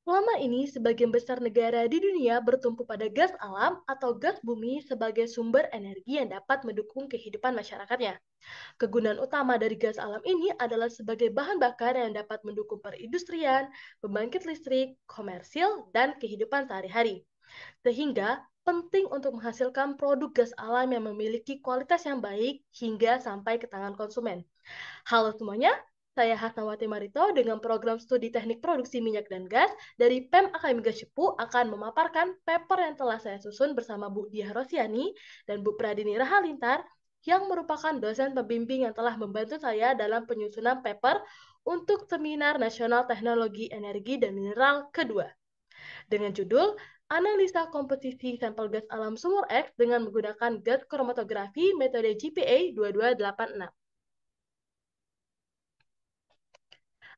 Lama ini, sebagian besar negara di dunia bertumpu pada gas alam atau gas bumi sebagai sumber energi yang dapat mendukung kehidupan masyarakatnya. Kegunaan utama dari gas alam ini adalah sebagai bahan bakar yang dapat mendukung perindustrian, pembangkit listrik, komersil, dan kehidupan sehari-hari. Sehingga penting untuk menghasilkan produk gas alam yang memiliki kualitas yang baik hingga sampai ke tangan konsumen. Halo semuanya, saya Hasnawati Marito dengan program studi teknik produksi minyak dan gas dari PEM Akademika Cepu akan memaparkan paper yang telah saya susun bersama Bu Diah Rosiani dan Bu Pradini Rahalintar yang merupakan dosen pembimbing yang telah membantu saya dalam penyusunan paper untuk Seminar Nasional Teknologi Energi dan Mineral kedua dengan judul Analisa Komposisi Sampel Gas Alam Sumur X dengan menggunakan gas kromatografi metode GPA 2286.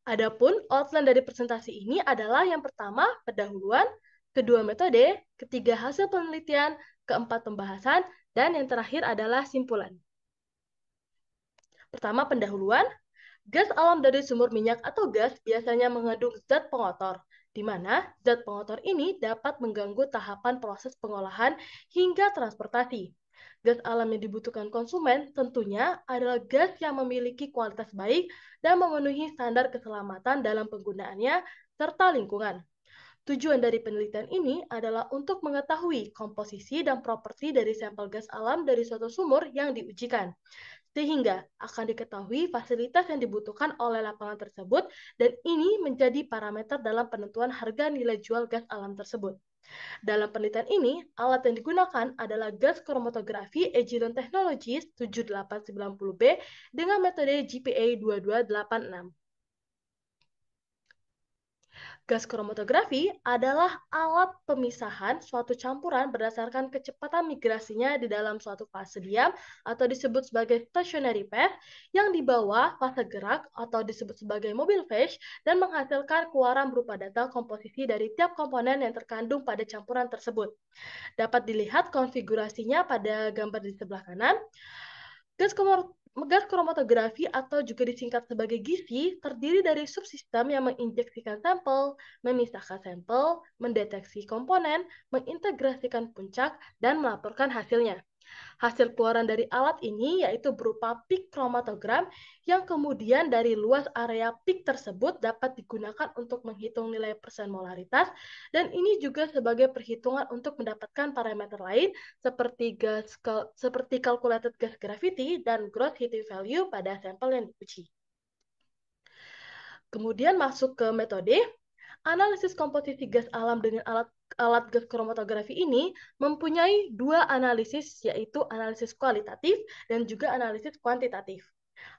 Adapun outline dari presentasi ini adalah yang pertama, pendahuluan, kedua metode, ketiga hasil penelitian, keempat pembahasan, dan yang terakhir adalah simpulan. Pertama, pendahuluan. Gas alam dari sumur minyak atau gas biasanya mengandung zat pengotor, di mana zat pengotor ini dapat mengganggu tahapan proses pengolahan hingga transportasi. Gas alam yang dibutuhkan konsumen tentunya adalah gas yang memiliki kualitas baik dan memenuhi standar keselamatan dalam penggunaannya serta lingkungan. Tujuan dari penelitian ini adalah untuk mengetahui komposisi dan properti dari sampel gas alam dari suatu sumur yang diujikan, sehingga akan diketahui fasilitas yang dibutuhkan oleh lapangan tersebut dan ini menjadi parameter dalam penentuan harga nilai jual gas alam tersebut. Dalam penelitian ini, alat yang digunakan adalah gas kromatografi Agilent Technologies 7890B dengan metode GPA 2286. Gas kromatografi adalah alat pemisahan suatu campuran berdasarkan kecepatan migrasinya di dalam suatu fase diam atau disebut sebagai stationary phase yang dibawa fase gerak atau disebut sebagai mobile phase dan menghasilkan keluaran berupa data komposisi dari tiap komponen yang terkandung pada campuran tersebut. Dapat dilihat konfigurasinya pada gambar di sebelah kanan. Gas kromatografi atau juga disingkat sebagai GISI terdiri dari subsistem yang menginjeksikan sampel, memisahkan sampel, mendeteksi komponen, mengintegrasikan puncak, dan melaporkan hasilnya. Hasil keluaran dari alat ini yaitu berupa peak kromatogram yang kemudian dari luas area peak tersebut dapat digunakan untuk menghitung nilai persen molaritas dan ini juga sebagai perhitungan untuk mendapatkan parameter lain seperti calculated gas gravity dan gross heating value pada sampel yang diuji. Kemudian masuk ke metode. Analisis komposisi gas alam dengan alat gas kromatografi ini mempunyai dua analisis, yaitu analisis kualitatif dan juga analisis kuantitatif.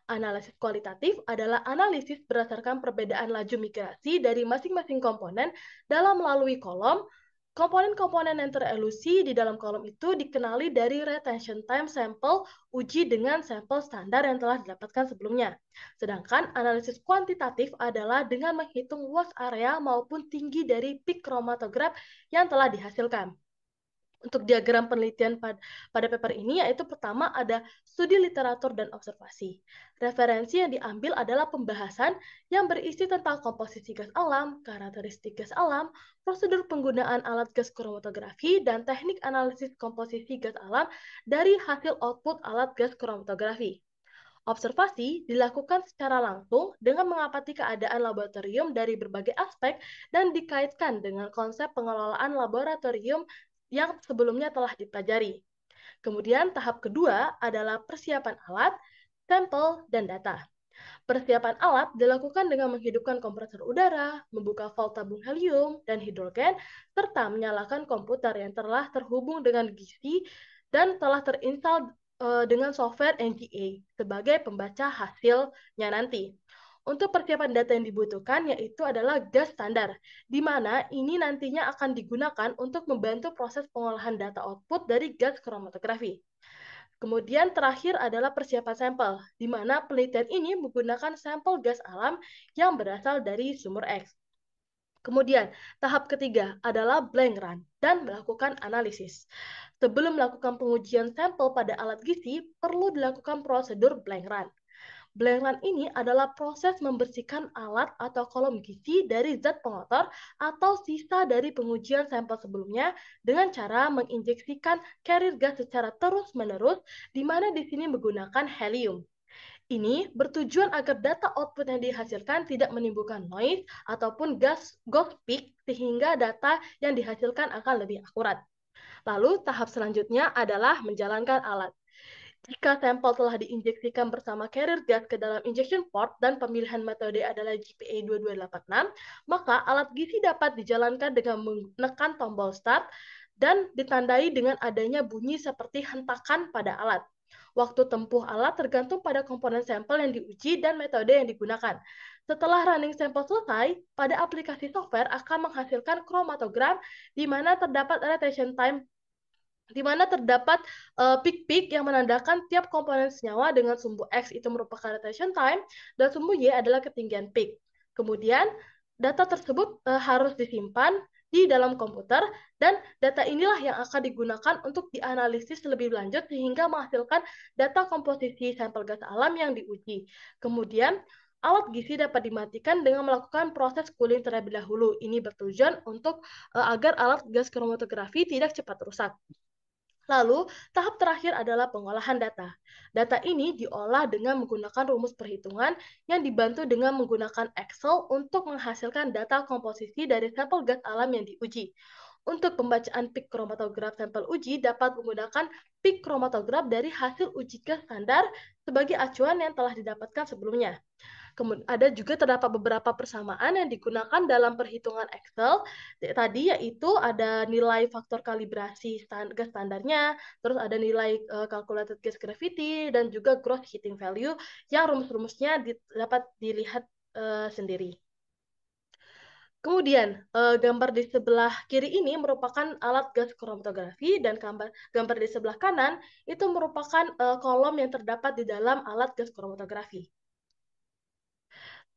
Analisis kualitatif adalah analisis berdasarkan perbedaan laju migrasi dari masing-masing komponen dalam melalui kolom. Komponen-komponen yang terelusi di dalam kolom itu dikenali dari retention time sample uji dengan sampel standar yang telah didapatkan sebelumnya. Sedangkan analisis kuantitatif adalah dengan menghitung luas area maupun tinggi dari peak kromatograf yang telah dihasilkan. Untuk diagram penelitian pada paper ini, yaitu pertama ada studi literatur dan observasi. Referensi yang diambil adalah pembahasan yang berisi tentang komposisi gas alam, karakteristik gas alam, prosedur penggunaan alat gas kromatografi, dan teknik analisis komposisi gas alam dari hasil output alat gas kromatografi. Observasi dilakukan secara langsung dengan mengamati keadaan laboratorium dari berbagai aspek dan dikaitkan dengan konsep pengelolaan laboratorium yang sebelumnya telah dipelajari. Kemudian tahap kedua adalah persiapan alat, sampel, dan data. Persiapan alat dilakukan dengan menghidupkan kompresor udara, membuka valve tabung helium dan hidrogen, serta menyalakan komputer yang telah terhubung dengan GISI dan telah terinstall dengan software NGA sebagai pembaca hasilnya nanti. Untuk persiapan data yang dibutuhkan yaitu adalah gas standar, di mana ini nantinya akan digunakan untuk membantu proses pengolahan data output dari gas kromatografi. Kemudian terakhir adalah persiapan sampel, di mana penelitian ini menggunakan sampel gas alam yang berasal dari sumur X. Kemudian, tahap ketiga adalah blank run dan melakukan analisis. Sebelum melakukan pengujian sampel pada alat GISI, perlu dilakukan prosedur blank run. Belerang ini adalah proses membersihkan alat atau kolom gizi dari zat pengotor atau sisa dari pengujian sampel sebelumnya dengan cara menginjeksikan carrier gas secara terus-menerus, di mana di sini menggunakan helium. Ini bertujuan agar data output yang dihasilkan tidak menimbulkan noise ataupun ghost peak, sehingga data yang dihasilkan akan lebih akurat. Lalu tahap selanjutnya adalah menjalankan alat. Jika sampel telah diinjeksikan bersama carrier gas ke dalam injection port dan pemilihan metode adalah GPA 2286, maka alat gizi dapat dijalankan dengan menekan tombol start dan ditandai dengan adanya bunyi seperti hentakan pada alat. Waktu tempuh alat tergantung pada komponen sampel yang diuji dan metode yang digunakan. Setelah running sampel selesai, pada aplikasi software akan menghasilkan kromatogram di mana terdapat rotation time, di mana terdapat peak-peak yang menandakan tiap komponen senyawa dengan sumbu X itu merupakan rotation time dan sumbu Y adalah ketinggian peak. Kemudian data tersebut harus disimpan di dalam komputer dan data inilah yang akan digunakan untuk dianalisis lebih lanjut sehingga menghasilkan data komposisi sampel gas alam yang diuji. Kemudian alat gizi dapat dimatikan dengan melakukan proses cooling terlebih dahulu. Ini bertujuan untuk agar alat gas kromatografi tidak cepat rusak. Lalu, tahap terakhir adalah pengolahan data. Data ini diolah dengan menggunakan rumus perhitungan yang dibantu dengan menggunakan Excel untuk menghasilkan data komposisi dari sampel gas alam yang diuji. Untuk pembacaan peak kromatograf sampel uji dapat menggunakan peak kromatograf dari hasil uji gas standar sebagai acuan yang telah didapatkan sebelumnya. Kemudian ada juga terdapat beberapa persamaan yang digunakan dalam perhitungan Excel tadi, yaitu ada nilai faktor kalibrasi gas standarnya, terus ada nilai calculated gas gravity, dan juga gross heating value yang rumus-rumusnya dapat dilihat sendiri. Kemudian, gambar di sebelah kiri ini merupakan alat gas kromatografi dan gambar di sebelah kanan itu merupakan kolom yang terdapat di dalam alat gas kromatografi.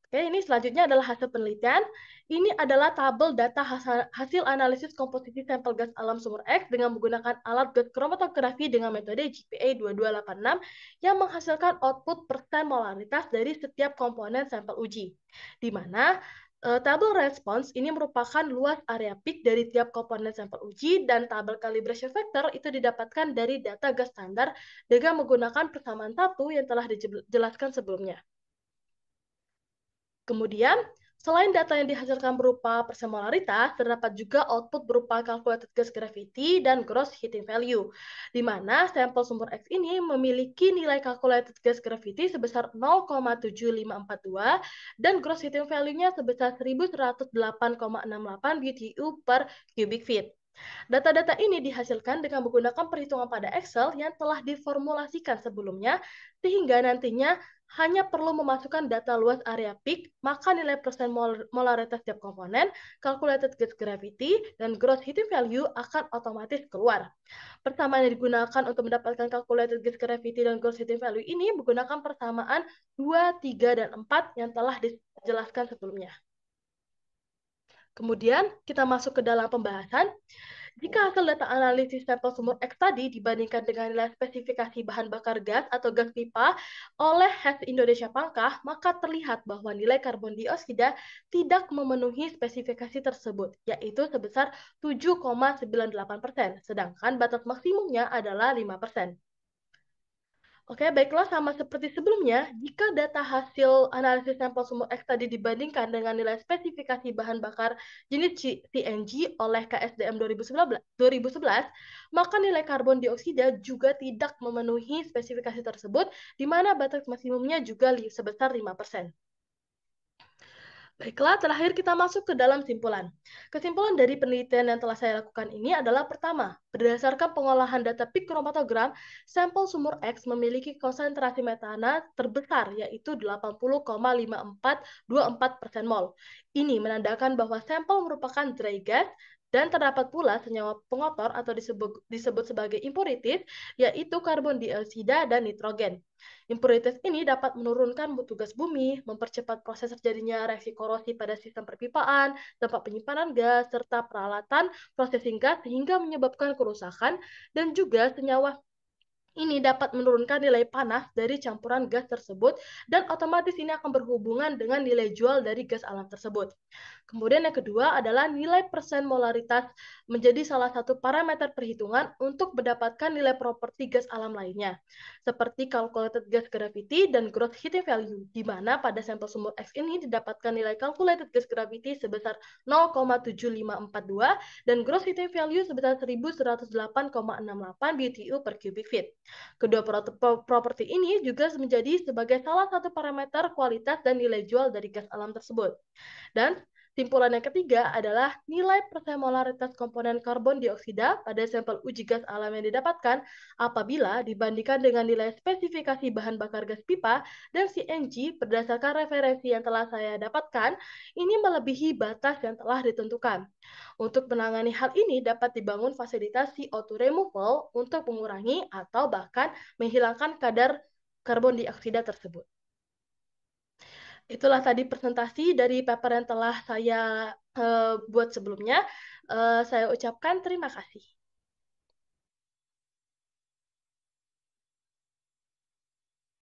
Oke, ini selanjutnya adalah hasil penelitian. Ini adalah tabel data hasil analisis komposisi sampel gas alam sumur X dengan menggunakan alat gas kromatografi dengan metode GPA 2286 yang menghasilkan output persen molaritas dari setiap komponen sampel uji. Di mana tabel response ini merupakan luas area peak dari tiap komponen sampel uji dan tabel calibration factor itu didapatkan dari data gas standar dengan menggunakan persamaan satu yang telah dijelaskan sebelumnya. Kemudian, selain data yang dihasilkan berupa persen molaritas, terdapat juga output berupa calculated gas gravity dan gross heating value, di mana sampel sumber X ini memiliki nilai calculated gas gravity sebesar 0,7542 dan gross heating value-nya sebesar 1108,68 BTU per cubic feet. Data-data ini dihasilkan dengan menggunakan perhitungan pada Excel yang telah diformulasikan sebelumnya, sehingga nantinya hanya perlu memasukkan data luas area peak, maka nilai persen molaritas tiap komponen, calculated gas gravity, dan gross heating value akan otomatis keluar. Persamaan yang digunakan untuk mendapatkan calculated gas gravity dan gross heating value ini menggunakan persamaan 2, 3, dan 4 yang telah dijelaskan sebelumnya. Kemudian kita masuk ke dalam pembahasan. Jika hasil data analisis sampel sumur X tadi dibandingkan dengan nilai spesifikasi bahan bakar gas atau gas pipa oleh HES Indonesia Pangkah, maka terlihat bahwa nilai karbon dioksida tidak memenuhi spesifikasi tersebut, yaitu sebesar 7,98%, sedangkan batas maksimumnya adalah 5%. Oke, baiklah, sama seperti sebelumnya, jika data hasil analisis sampel sumur X tadi dibandingkan dengan nilai spesifikasi bahan bakar jenis CNG oleh KSDM 2011, maka nilai karbon dioksida juga tidak memenuhi spesifikasi tersebut, di mana batas maksimumnya juga sebesar 5%. Baiklah, terakhir kita masuk ke dalam simpulan. Kesimpulan dari penelitian yang telah saya lakukan ini adalah pertama, berdasarkan pengolahan data peak kromatogram, sampel sumur X memiliki konsentrasi metana terbesar, yaitu 80,5424% mol. Ini menandakan bahwa sampel merupakan dry gas dan terdapat pula senyawa pengotor atau disebut sebagai impurities, yaitu karbon dioksida dan nitrogen. Impurities ini dapat menurunkan mutu gas bumi, mempercepat proses terjadinya reaksi korosi pada sistem perpipaan, tempat penyimpanan gas, serta peralatan processing gas sehingga menyebabkan kerusakan, dan juga senyawa Ini dapat menurunkan nilai panas dari campuran gas tersebut dan otomatis ini akan berhubungan dengan nilai jual dari gas alam tersebut. Kemudian yang kedua adalah nilai persen molaritas menjadi salah satu parameter perhitungan untuk mendapatkan nilai properti gas alam lainnya, seperti calculated gas gravity dan gross heating value, di mana pada sampel sumur X ini didapatkan nilai calculated gas gravity sebesar 0,7542 dan gross heating value sebesar 1108,68 BTU per cubic feet. Kedua properti ini juga menjadi sebagai salah satu parameter kualitas dan nilai jual dari gas alam tersebut. Dan simpulan yang ketiga adalah nilai persemolaritas komponen karbon dioksida pada sampel uji gas alam yang didapatkan apabila dibandingkan dengan nilai spesifikasi bahan bakar gas pipa dan CNG berdasarkan referensi yang telah saya dapatkan, ini melebihi batas yang telah ditentukan. Untuk menangani hal ini dapat dibangun fasilitas CO2 removal untuk mengurangi atau bahkan menghilangkan kadar karbon dioksida tersebut. Itulah tadi presentasi dari paper yang telah saya buat sebelumnya. Saya ucapkan terima kasih.